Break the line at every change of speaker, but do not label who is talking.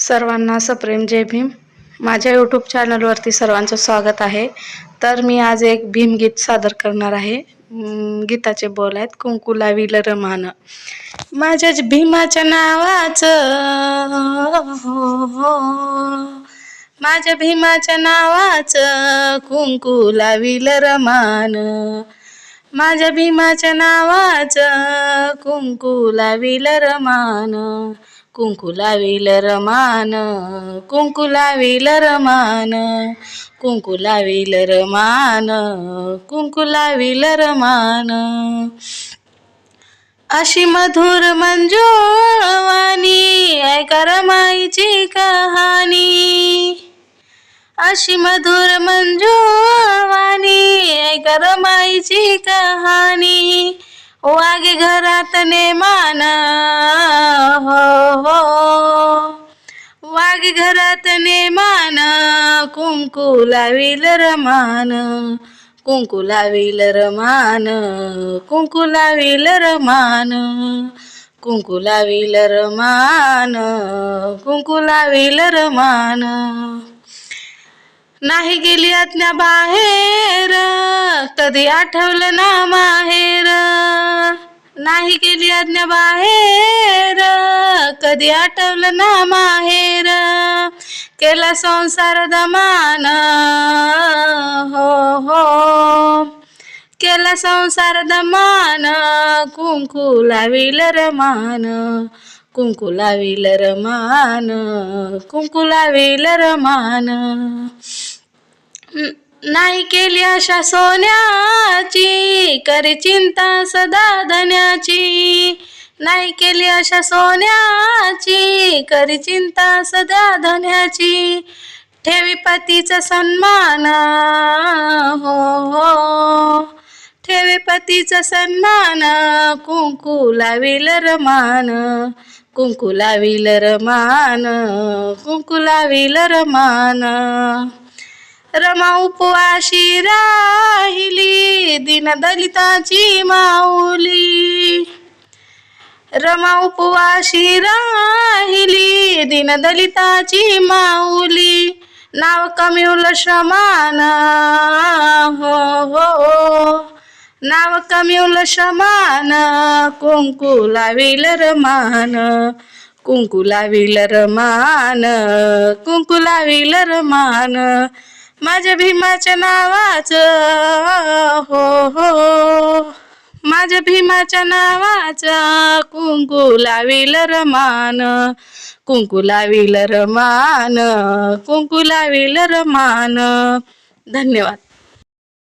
सर्वांना सप्रेम जय भीम. माझ्या यूट्यूब चॅनलवरती सर्वांचं स्वागत आहे. तर मी आज एक भीमगीत सादर करणार आहे. गीताचे बोल आहेत, कुंकू लाविल रमान. माझ्या भीमाच्या नावाचं हो हो, माझ्या भीमाच्या नावाचं कुंकू लाविल रमान. माझ्या भीमाच्या नावाचं कुंकू लाविल रमान. कुंकू लाविल रमान, कुंकू लाविल रमान, कुंकू लाविल रमान, कुंकू लाविल रमान. अशी मधुर मंजुळवाणी ऐका रमाईची कहाणी. अशी मधुर मंजुळवाणी ऐका रमाईची कहाणी. वागे घरात नेमान हो हो, वागे घरात नेमान. कुंकू लाविल रमान, कुंकू लाविल रमान, कुंकू लाविल रमान, कुंकू लाविल रमान, कुंकू लाविल रमान. नाही गेली आज्ञा बाहेर, कधी आठवलं ना माहेर. नाही गेली आज्ञा बाहेर, कधी आठवलं ना माहेर. केला संसार दमान हो हो, केला संसार दमान. कुंकू लाविल रमान, कुंकू लाविल रमान, कुंकू लाविल रमान. नाही केली आशा सोन्याची, करी चिंता सदा धन्याची. नाही केली आशा सोन्याची, करी चिंता सदा धन्याची. ठेवी पतीचा सन्मान हो हो, ठेवी पतीचा सन्मान. कुंकू लाविल रमान, कुंकू लाविल रमान, कुंकू लाविल रमान. रमा उपवाशी राहिली, दीनदलिताची माऊली. रमा उपवाशी राहिली, दीनदलिताची माऊली. नाव कमिवलं श्रमान हो हो, नाव कमिवलं श्रमान. कुंकू लाविल रमान, कुंकू लाविल रमान, कुंकू लाविल रमान. माझ्या भीमाच्या नावाचं हो हो, माझ्या भीमाच्या नावाचं कुंकू लाविल रमान, कुंकू लाविल रमान, कुंकू लाविल रमान. धन्यवाद.